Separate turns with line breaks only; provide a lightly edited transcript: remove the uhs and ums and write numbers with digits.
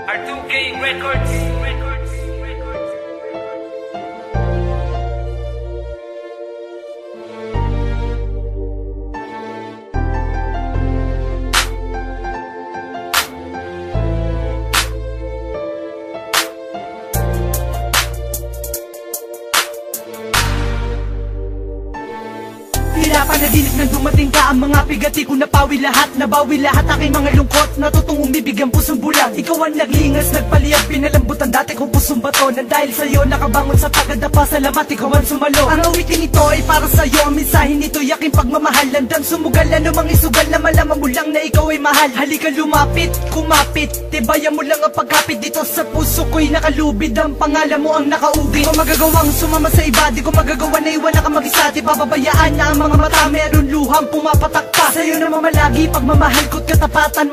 R2K Records.
Tila panaginip nang dumating ka. Ang mga pigati ko napawi lahat. Nabawi lahat aking mga lungkot. Natutong umibig ang pusong bulag. Ikaw ang naglingas, nagpaliyap, pinalambutan dati kong pusong bato. Nang dahil sa'yo nakabangon sa tagadapa. Salamat, ikaw ang sumalo. Ang awitin ito ay para sa'yo. Ang mensahe nito'y aking pagmamahal. Landang sumugal, anumang isugal na malaman mo lang na ikaw ay mahal. Halika lumapit, kumapit, tibayan mo lang ang pagkapit. Dito sa puso ko'y nakalubid. Ang pangalan mo ang nakaugi. Di ko magagawang sumama sa iba. Di ko magagawa na iwan na ka mag-isa. Di pababayaan na ang mga mata meron luhang pumapatak pa. Sa'yo na mamalagi pagmamahal ko't katapatan.